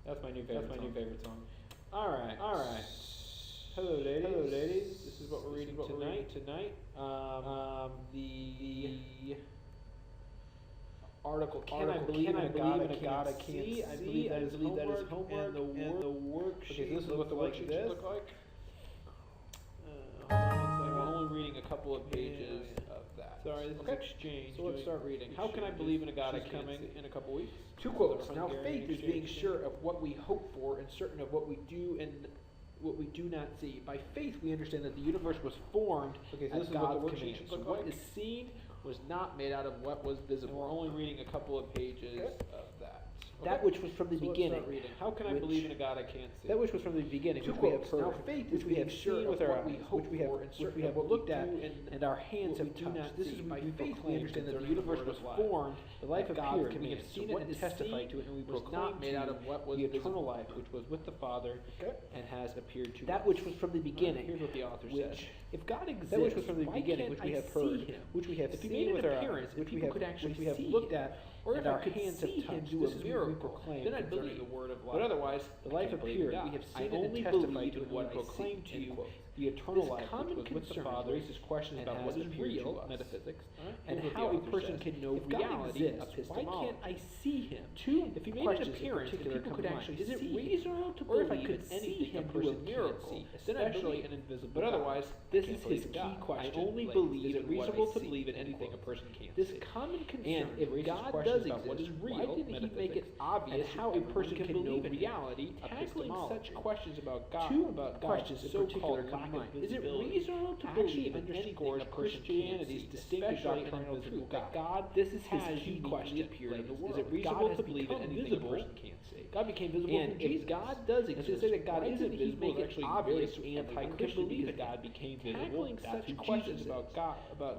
That's my new favorite song. All right. Hello, ladies. This is what we're reading tonight. The article. Can I believe in a God I can't see? I believe that is homework. And the worksheet. Okay, this is what the worksheet should look like. I'm only reading a couple of pages of that. Sorry, this is exchange. So let's start reading. How can I believe in a God I can't see? In a couple weeks. Two quotes. Now, faith is being sure of what we hope for and certain of what we do and what we do not see. By faith, we understand that the universe was formed at God's command. So what is seen was not made out of what was visible. And we're only reading a couple of pages of that. That which was from the beginning. How can I believe in a God I can't see? That which was from the beginning, which we have heard. Now, faith is we have seen with our eyes, which we have looked at, and our hands have touched. This is by faith we understand that the universe was formed. The life of God we have seen it and testified to it, and we proclaim made out of what was the eternal life, which was with the Father, and has appeared to us. That which was from the beginning. Here's what the author says. If God exists, that which was from the beginning, which we have heard, which we have seen with our eyes, which we have looked at, or if our hands have touched, this is miracle, then I'd believe the word of life. But otherwise, the life appeared. We have seen it and testified to it, what I proclaim to you. The eternal life, which was with the Father, raises questions about what is real, metaphysics, and how a person can know reality, why can't I see him? If he made an appearance, people could actually is it reasonable to believe if I could see him do a miracle, especially an invisible But otherwise, this is his key question. I only believe it reasonable to believe in anything a person can't see. This common concern, if God does exist, what is real, why didn't he make it obvious how a person can know reality, tackling such questions about God, questions so-called is it reasonable to believe in anything of Christianity's distinctive doctrinal truth that God, this is his key question, appeared in the world? Is it reasonable to believe in anything a person can't see? God became visible from Jesus. If God does exist, to say that God isn't visible is actually obvious anti-Christian because God became visible. Tackling such questions about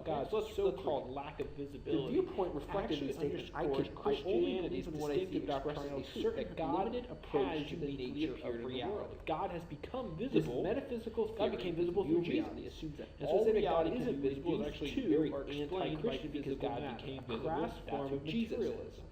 God's so-called lack of visibility. The viewpoint reflected in the statement, I can Christianity's distinctive doctrinal truth that God approach to the nature of reality. God has become visible. Metaphysical God became visible through Jesus. Assumes that all reality isn't visible is actually very anti-Christian because God became visible. Form of Jesusism.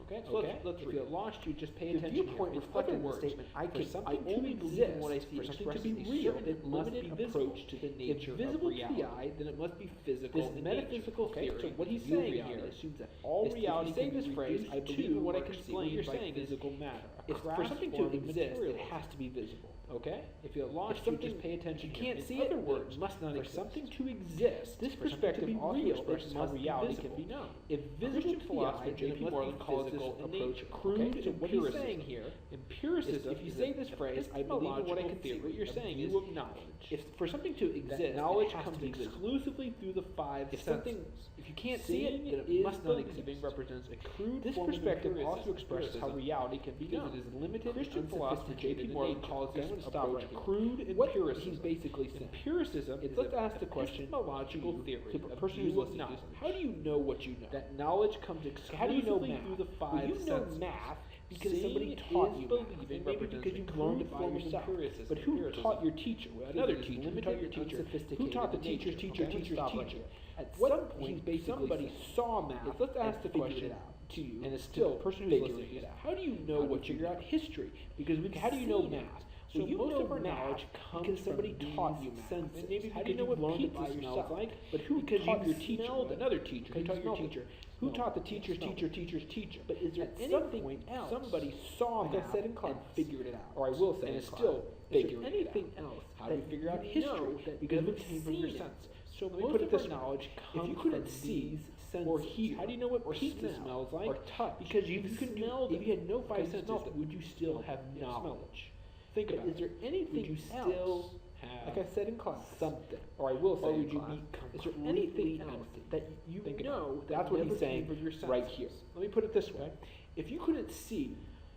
Okay, so let's if it lost you, just pay attention. The viewpoint reflected in the statement, I only believe in what I see. For something to be real, it must be approach to the nature of reality. If visible to the eye, then it must be physical. This metaphysical theory. So what he's saying here assumes that all reality can be this phrase, I believe in what I can see. What you're saying physical matter. If for something to exist, it has to be visible. Okay? If you lost something, just pay attention. You can't see it. Other words must not exist. For something to exist, this perspective also expresses how reality can be known. If visible to the eye, then it must be physical approach, crude. So what he's saying here, empiricism. If you say this phrase, I believe in what I can see. What you're saying is knowledge. If for something to exist, knowledge comes exclusively through the five senses. If you can't see it, then it must not exist. Represents a crude. This perspective also expresses how reality can be known. It is limited. Christian philosopher J.P. Morgan calls this approach crude empiricism. He's basically saying empiricism. Let's ask the question: logical theory. To a person who's listening to this, how do you know what you know? That knowledge comes exclusively through the five senses. You know math because somebody taught you math. Maybe because you learned it by yourself. But who taught your teacher? Another teacher. Who taught your teacher? Who taught the teacher's teacher's teacher's teacher? At some point, somebody saw math. Let's ask the question to you, and it's still a person who's listening. How do you know what you figure out history? Because how do you know math? So most of our knowledge comes because somebody taught you math. Maybe how do you know what pizza smells like? But who taught your teacher? Another teacher. Who taught your teacher? Who taught the teacher's teacher's teacher's teacher? But is there anything else? Somebody saw math, like I said in class, and figured it out. Or I will say, and it's still figuring it out. Anything else? How do you figure out history? Because it came from your sense. So most of this knowledge comes from these senses. Or heat. How do you know what pizza smells like? Or touch. Because if you had no five senses, would you still have knowledge? Think about it. Is there anything you still have, like I said in class, something? Or I will say, would you be? Is there anything else that you know? That's what he's saying right here. Let me put it this way: if you couldn't see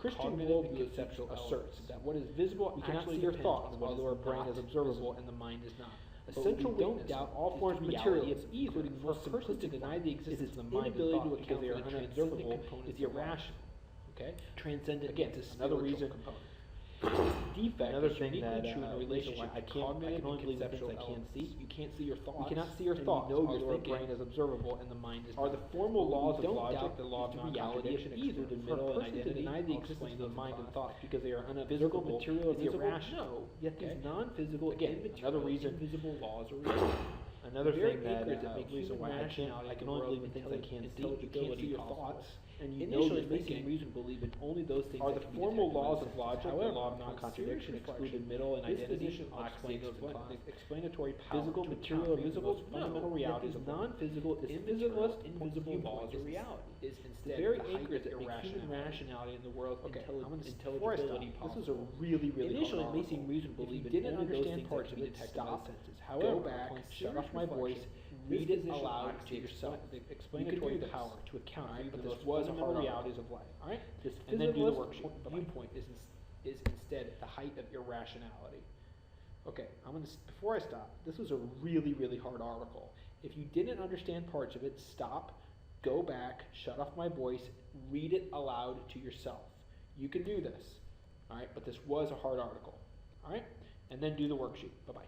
Christian cognitive and worldview conceptual asserts elements. that what is visible We cannot actually see your depends thoughts, on what what is our brain not is observable visible. and the mind is not. But Essential we don't weakness doubt all is forms the of reality materialism, of either. including More more simplistic simplistic deny the existence is its of the mind and inability thought to because they are account for the unobservable transcendent components is of life. irrational. Okay? Transcendent Again, into another spiritual reason component. defect Another is thing uniquely that true in reason relationship why I to can cognitive only and believe the conceptual things I can't elements. see. You can't see your thoughts. You cannot see your and thoughts, You know although your our brain is observable and the mind is Are not. the formal But we laws of don't logic, doubt the law of the reality of non-contradiction either excluded the middle for a and person to identity. deny the I'll existence explain of the those mind in and class. thoughts because they are Physical unobservable material is visible? irrational. No, yet Okay? these non-physical Again, and another material reason- invisible laws are real. Another The very thing that anchors that make reason human why I rationality can in the only world believe in things I can't see, you can't see intelligibility your possible. thoughts, and you know Initially this making thinking reason believe in only those things are that the can be formal detected by laws the of senses. logic, However, the law of upon non-contradiction, serious excluded reflection, middle and this identity, position lacks explains the the explanatory power physical, to material, account for visible, the most fundamental no, realities that of these non-physical, invisible, invisible laws of reality. is The instead very the height anchors of that make human rationality in the world Okay, I'm gonna intelligibility before I stop, possible. This is a really Initially, hard it may seem article. reasonable If you to didn't only those understand things parts that of can it, be detected stop, by the senses. go However, back, upon shut off serious my voice, reflection, read this it position aloud lacks to the yourself. The You can explanatory do this. power to account Alright, for but the this was a fundamental hard realities of life. Alright? This And then do the physicalist worksheet. viewpoint is instead the height of irrationality. Okay, before I stop, this was a really, really hard article. If you didn't understand parts of it, stop, go back, shut off my voice, read it aloud to yourself. You can do this, all right? But this was a hard article, all right? And then do the worksheet. Bye-bye.